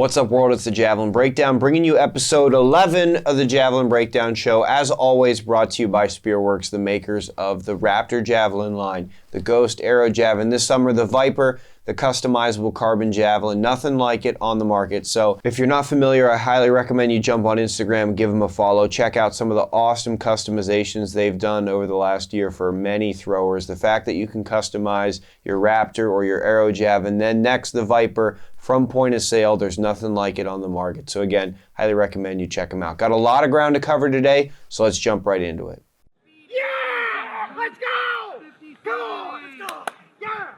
What's up, world? It's the Javelin Breakdown, bringing you episode 11 of the Javelin Breakdown Show. As always, brought to you by Spearworks, the makers of the Raptor Javelin line, the Ghost Arrow Javelin. This summer, the Viper, the customizable carbon javelin, nothing like it on the market. So if you're not familiar, I highly recommend you jump on Instagram, give them a follow, check out some of the awesome customizations they've done over the last year for many throwers. The fact that you can customize your Raptor or your Arrow Javelin, then next the Viper from point of sale, there's nothing like it on the market. So again, highly recommend you check them out. Got a lot of ground to cover today, so let's jump right into it. Yeah! Let's go! Go! Let's go! Yeah!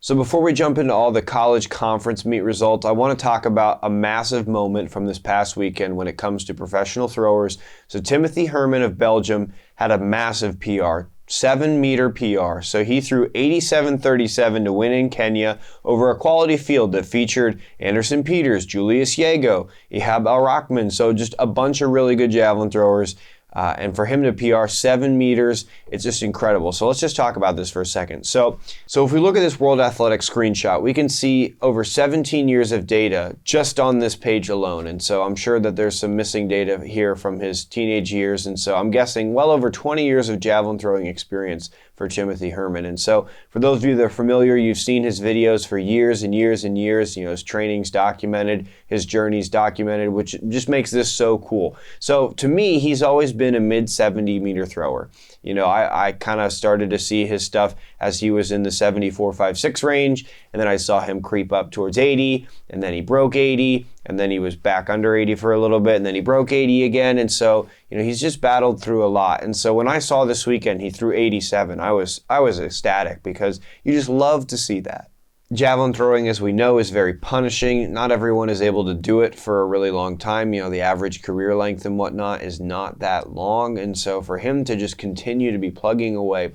So before we jump into all the college conference meet results, I want to talk about a massive moment from this past weekend when it comes to professional throwers. So Timothy Herman of Belgium had a massive PR, 7-meter PR. So he threw 87.37 to win in Kenya over a quality field that featured Anderson Peters, Julius Yago, Ihab Al-Rahman. So just a bunch of really good javelin throwers. And for him to PR 7 meters, it's just incredible. So let's just talk about this for a second. So if we look at this World Athletics screenshot, we can see over 17 years of data just on this page alone. And so I'm sure that there's some missing data here from his teenage years. And so I'm guessing well over 20 years of javelin throwing experience for Timothy Herman. And so for those of you that are familiar, you've seen his videos for years and years and years. You know, his training's documented, his journey's documented, which just makes this so cool. So to me, he's always been a mid 70-meter thrower. You know, I kind of started to see his stuff as he was in the 74.56 range, and then I saw him creep up towards 80, and then he broke 80, and then he was back under 80 for a little bit, and then he broke 80 again. And so, you know, he's just battled through a lot. And so when I saw this weekend he threw 87, I was ecstatic, because you just love to see that. Javelin throwing, as we know, is very punishing. Not everyone is able to do it for a really long time. You know, the average career length and whatnot is not that long. And so for him to just continue to be plugging away,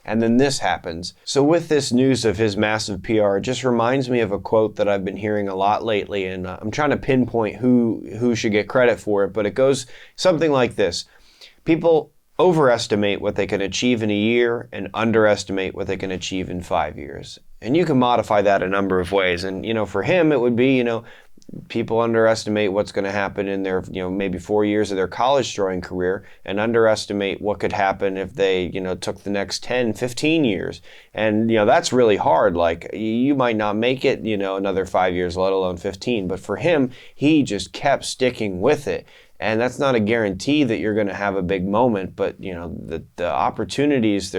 and then this happens. So with this news of his massive PR, it just reminds me of a quote that I've been hearing a lot lately. And I'm trying to pinpoint who should get credit for it. But it goes something like this. People overestimate what they can achieve in a year and underestimate what they can achieve in 5 years. And you can modify that a number of ways. And, you know, for him, it would be, you know, people underestimate what's going to happen in their, you know, maybe 4 years of their college throwing career, and underestimate what could happen if they, you know, took the next 10, 15 years. And, you know, that's really hard. Like, you might not make it, you know, another 5 years, let alone 15. But for him, he just kept sticking with it. And that's not a guarantee that you're going to have a big moment, but, you know, the opportunities,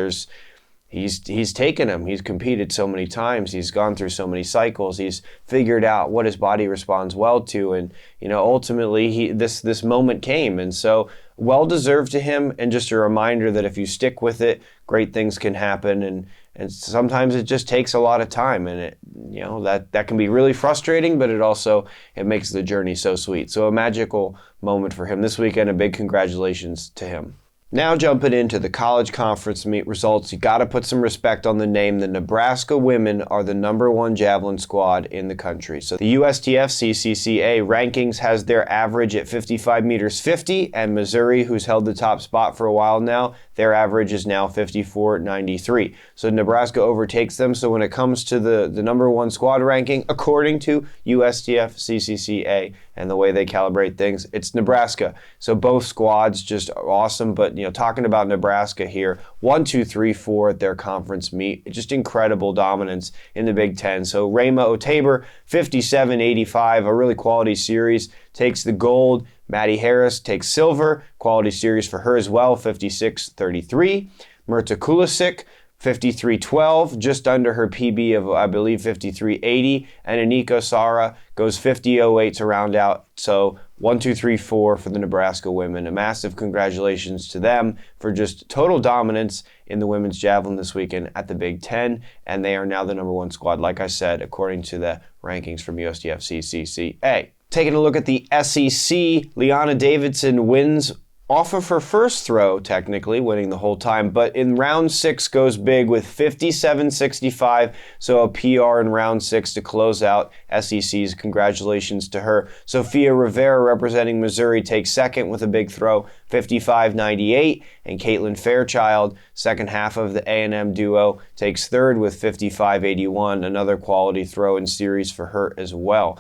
he's taken them. He's competed so many times. He's gone through so many cycles. He's figured out what his body responds well to. And, you know, ultimately this moment came. And so well deserved to him. And just a reminder that if you stick with it, great things can happen. And sometimes it just takes a lot of time, and it, you know, that can be really frustrating, but it makes the journey so sweet. So a magical moment for him this weekend. A big congratulations to him. Now jumping into the college conference meet results, you got to put some respect on the name. The Nebraska women are the #1 javelin squad in the country. So the USTF CCCA rankings has their average at 55 meters 50, and Missouri, who's held the top spot for a while now, their average is now 54.93. So Nebraska overtakes them. So when it comes to the #1 squad ranking, according to USTF CCCA and the way they calibrate things, it's Nebraska. So both squads just awesome. But, you know, talking about Nebraska here, 1, 2, 3, 4 at their conference meet, just incredible dominance in the Big Ten. So Rayma Otaber, 57.85, a really quality series, takes the gold. Maddie Harris takes silver, quality series for her as well, 56.33. Mirta Kulisic, 53.12, just under her PB of, I believe, 53.80. And Anika Sara goes 50.08 to round out. So 1, 2, 3, 4 for the Nebraska women. A massive congratulations to them for just total dominance in the women's javelin this weekend at the Big Ten. And they are now the #1 squad, like I said, according to the rankings from USTF CCCA. Taking a look at the SEC, Liana Davidson wins off of her first throw, technically, winning the whole time, but in round 6 goes big with 57.65, so a PR in round 6 to close out SEC's. Congratulations to her. Sophia Rivera, representing Missouri, takes second with a big throw, 55.98, and Caitlin Fairchild, second half of the A&M duo, takes third with 55.81, another quality throw in series for her as well.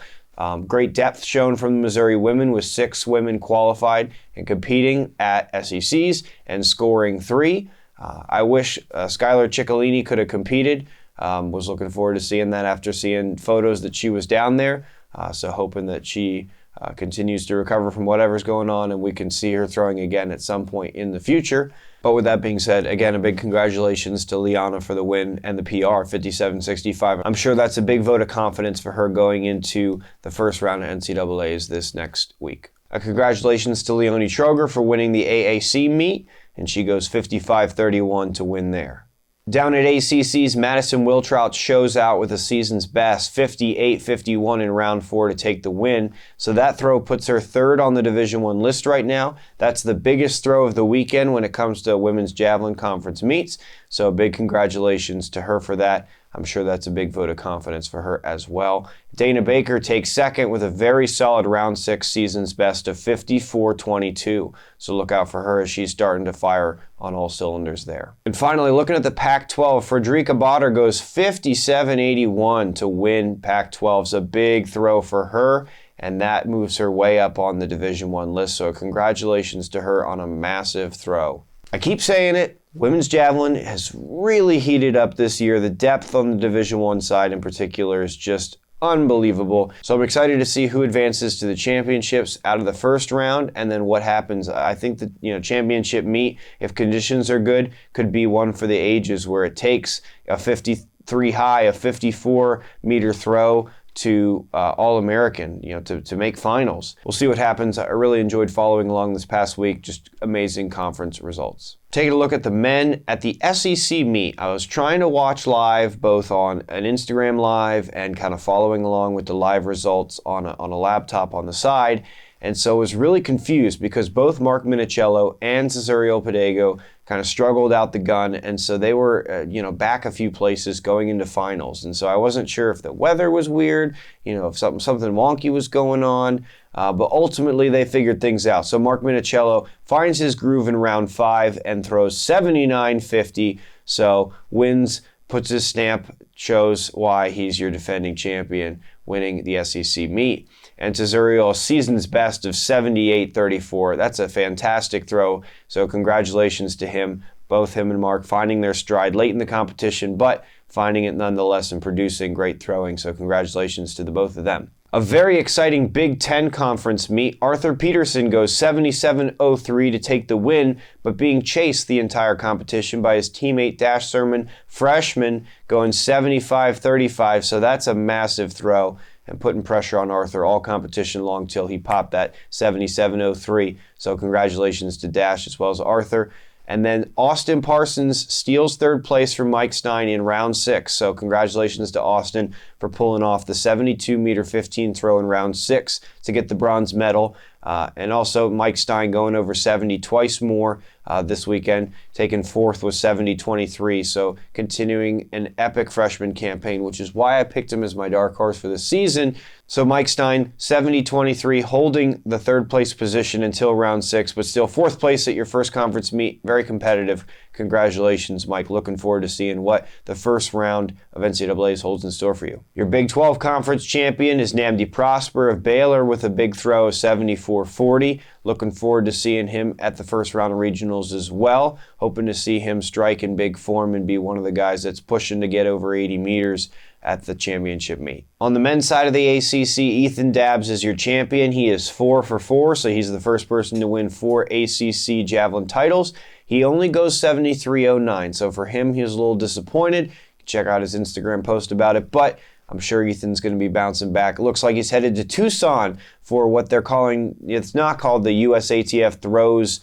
Great depth shown from the Missouri women, with 6 women qualified and competing at SECs and scoring 3. I wish Skylar Ciccolini could have competed. Was looking forward to seeing that after seeing photos that she was down there. So hoping that she continues to recover from whatever's going on and we can see her throwing again at some point in the future. But with that being said, again, a big congratulations to Liana for the win and the PR, 57.65. I'm sure that's a big vote of confidence for her going into the first round of NCAAs this next week. Congratulations to Leonie Troger for winning the AAC meet, and she goes 55.31 to win there. Down at ACC's, Madison Wiltrout shows out with the season's best, 58.51 in round 4 to take the win. So that throw puts her third on the Division I list right now. That's the biggest throw of the weekend when it comes to women's Javelin conference meets. So a big congratulations to her for that. I'm sure that's a big vote of confidence for her as well. Dana Baker takes second with a very solid round 6 season's best of 54.22. So look out for her as she's starting to fire on all cylinders there. And finally, looking at the Pac-12, Frederica Botter goes 57.81 to win Pac-12's. A big throw for her, and that moves her way up on the Division I list. So congratulations to her on a massive throw. I keep saying it, women's javelin has really heated up this year. The depth on the Division I side in particular is just unbelievable. So I'm excited to see who advances to the championships out of the first round and then what happens. I think the championship meet, if conditions are good, could be one for the ages where it takes a 53 high, a 54 meter throw to All-American, to make finals. We'll see what happens. I really enjoyed following along this past week. Just amazing conference results. Taking a look at the men at the SEC meet, I was trying to watch live, both on an Instagram live and kind of following along with the live results on a laptop on the side. And so I was really confused because both Mark Minichiello and Cesario Pedego kind of struggled out the gun, and so they were back a few places going into finals. And so I wasn't sure if the weather was weird, if something wonky was going on, but ultimately they figured things out. So Mark Minichiello finds his groove in round 5 and throws 79.50, so wins, puts his stamp, shows why he's your defending champion, winning the SEC meet. And Cesario, season's best of 78.34. That's a fantastic throw, so congratulations to him, both him and Mark, finding their stride late in the competition, but finding it nonetheless and producing great throwing, so congratulations to the both of them. A very exciting Big Ten Conference meet. Arthur Peterson goes 77.03 to take the win, but being chased the entire competition by his teammate Dash Sermon, freshman, going 75.35, so that's a massive throw and putting pressure on Arthur all competition long till he popped that 77.03. So congratulations to Dash as well as Arthur. And then Austin Parsons steals third place from Mike Stein in round 6. So congratulations to Austin for pulling off the 72-meter 15 throw in round 6 to get the bronze medal. And also Mike Stein going over 70 twice more this weekend, taking fourth with 70.23. So continuing an epic freshman campaign, which is why I picked him as my dark horse for the season. So Mike Stein, 70.23, holding the third place position until round 6, but still fourth place at your first conference meet. Very competitive. Congratulations, Mike. Looking forward to seeing what the first round of NCAAs holds in store for you. Your Big 12 Conference champion is Namdi Prosper of Baylor with a big throw of 74.40. Looking forward to seeing him at the first round of regionals as well. Hoping to see him strike in big form and be one of the guys that's pushing to get over 80 meters at the championship meet. On the men's side of the ACC, Ethan Dabbs is your champion. He is 4 for 4, so he's the first person to win 4 ACC Javelin titles. He only goes 73.09, so for him, he was a little disappointed. Check out his Instagram post about it, but I'm sure Ethan's going to be bouncing back. It looks like he's headed to Tucson for what they're calling, it's not called the USATF Throws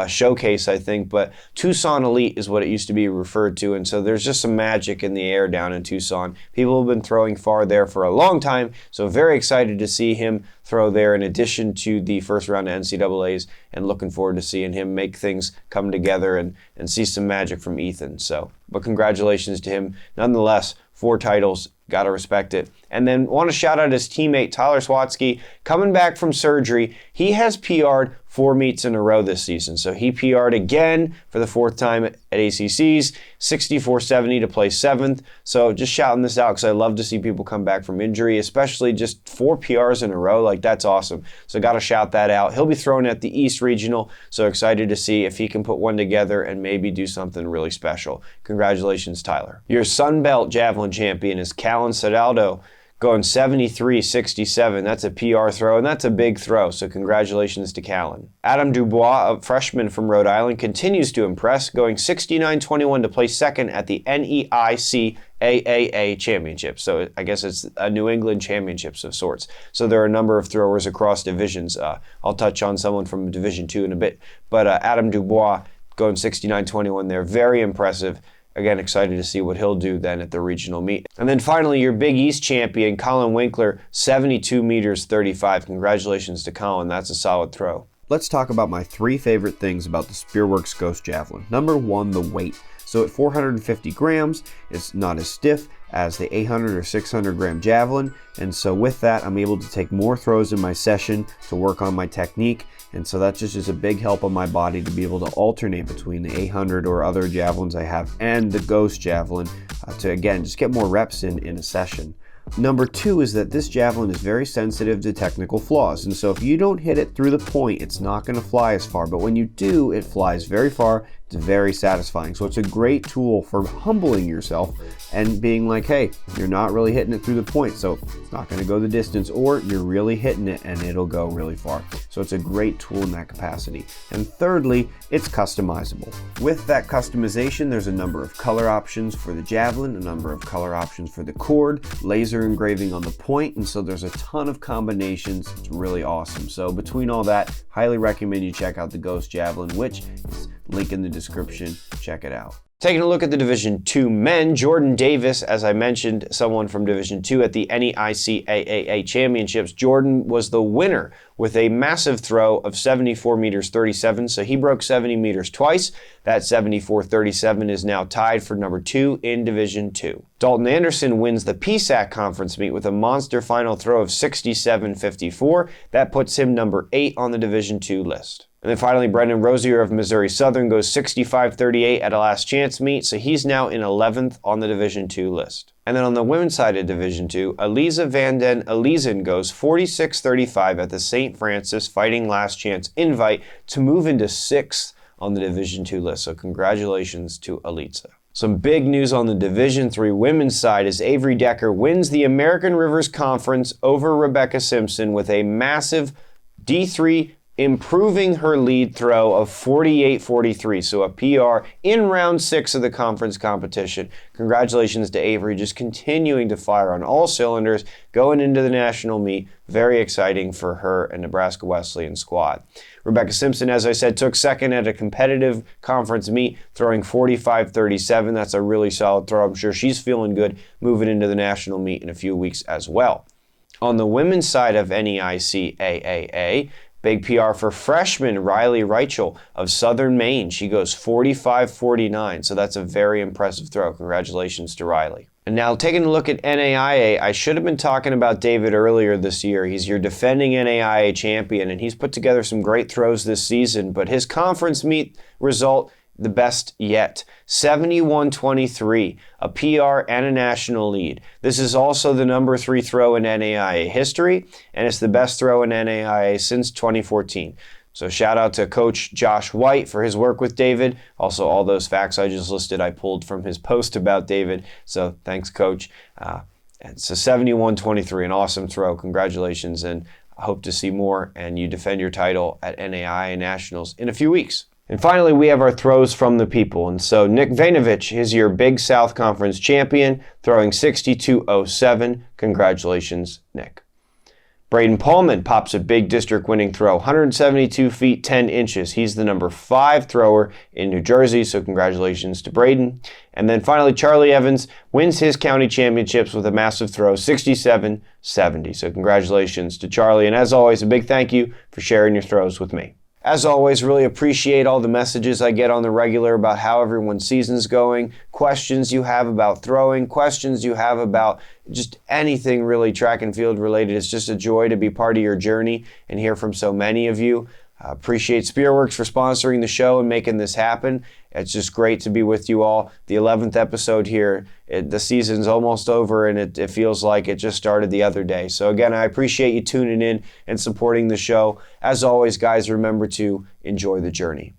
showcase, I think, but Tucson Elite is what it used to be referred to, and so there's just some magic in the air down in Tucson. People have been throwing far there for a long time, so very excited to see him throw there in addition to the first round of NCAAs, and looking forward to seeing him make things come together and see some magic from Ethan. So, but congratulations to him nonetheless. 4 titles, gotta respect it. And then want to shout out his teammate Tyler Swatsky, coming back from surgery. He has PR'd 4 meets in a row this season. So he PR'd again for the 4th time at ACC's, 64.70 to place 7th. So just shouting this out because I love to see people come back from injury, especially just 4 PRs in a row. Like, that's awesome. So got to shout that out. He'll be throwing at the East Regional. So excited to see if he can put one together and maybe do something really special. Congratulations, Tyler. Your Sun Belt Javelin champion is Callan Seraldo, going 73.67. That's a PR throw, and that's a big throw, so congratulations to Callan. Adam Dubois, a freshman from Rhode Island, continues to impress, going 69.21 to place 2nd at the NEIC AAA Championship. So I guess it's a New England Championships of sorts. So there are a number of throwers across divisions. I'll touch on someone from Division II in a bit, but Adam Dubois going 69.21 there, very impressive. Again, excited to see what he'll do then at the regional meet. And then finally, your Big East champion, Colin Winkler, 72 meters 35. Congratulations to Colin. That's a solid throw. Let's talk about my 3 favorite things about the Spearworks Ghost Javelin. Number 1, the weight. So at 450 grams, it's not as stiff as the 800 or 600 gram Javelin. And so with that, I'm able to take more throws in my session to work on my technique. And so that's just a big help on my body to be able to alternate between the 800 or other javelins I have and the Ghost Javelin to, again, just get more reps in a session. Number 2 is that this javelin is very sensitive to technical flaws. And so if you don't hit it through the point, it's not going to fly as far. But when you do, it flies very far. It's very satisfying. So it's a great tool for humbling yourself and being like, hey, you're not really hitting it through the point, so it's not going to go the distance, or you're really hitting it and it'll go really far. So it's a great tool in that capacity. And thirdly, it's customizable. With that customization, there's a number of color options for the javelin, a number of color options for the cord, laser engraving on the point, and so there's a ton of combinations. It's really awesome. So between all that, highly recommend you check out the Ghost Javelin, which is link in the description. Check it out. Taking a look at the Division II men, Jordan Davis, as I mentioned, someone from Division II at the NEIC AAA Championships. Jordan was the winner with a massive throw of 74 meters 37, so he broke 70 meters twice. That 74.37 is now tied for number 2 in Division II. Dalton Anderson wins the PSAC conference meet with a monster final throw of 67.54. That puts him number 8 on the Division II list. And then finally, Brendan Rosier of Missouri Southern goes 65.38 at a last chance meet, so he's now in 11th on the Division II list. And then on the women's side of Division II, Eliza Van Den Elizen goes 46.35 at the St. Francis Fighting Last Chance invite to move into 6th on the Division II list. So congratulations to Eliza. Some big news on the Division III women's side as Avery Decker wins the American Rivers Conference over Rebecca Simpson with a massive D3, improving her lead throw of 48.43, so a PR in round 6 of the conference competition. Congratulations to Avery, just continuing to fire on all cylinders, going into the national meet. Very exciting for her and Nebraska Wesleyan squad. Rebecca Simpson, as I said, took 2nd at a competitive conference meet, throwing 45.37. That's a really solid throw. I'm sure she's feeling good moving into the national meet in a few weeks as well. On the women's side of NEIC AAA, big PR for freshman Riley Reichel of Southern Maine. She goes 45.49, so that's a very impressive throw. Congratulations to Riley. And now taking a look at NAIA, I should have been talking about David earlier this year. He's your defending NAIA champion, and he's put together some great throws this season, but his conference meet result, the best yet. 71.23, a PR and a national lead. This is also the number 3 throw in NAIA history, and it's the best throw in NAIA since 2014. So shout out to Coach Josh White for his work with David. Also, all those facts I just listed I pulled from his post about David. So thanks, Coach. It's a 71.23, an awesome throw. Congratulations, and I hope to see more, and you defend your title at NAIA Nationals in a few weeks. And finally, we have our throws from the people. And so Nick Vainovich is your Big South Conference champion, throwing 62.07. Congratulations, Nick. Braden Pullman pops a big district winning throw, 172 feet 10 inches. He's the number 5 thrower in New Jersey, so congratulations to Braden. And then finally, Charlie Evans wins his county championships with a massive throw, 67-70. So congratulations to Charlie. And as always, a big thank you for sharing your throws with me. As always, really appreciate all the messages I get on the regular about how everyone's season's going, questions you have about throwing, questions you have about just anything really track and field related. It's just a joy to be part of your journey and hear from so many of you. Appreciate Spearworks for sponsoring the show and making this happen. It's just great to be with you all. The 11th episode here. The season's almost over, and it feels like it just started the other day. So again, I appreciate you tuning in and supporting the show. As always, guys, remember to enjoy the journey.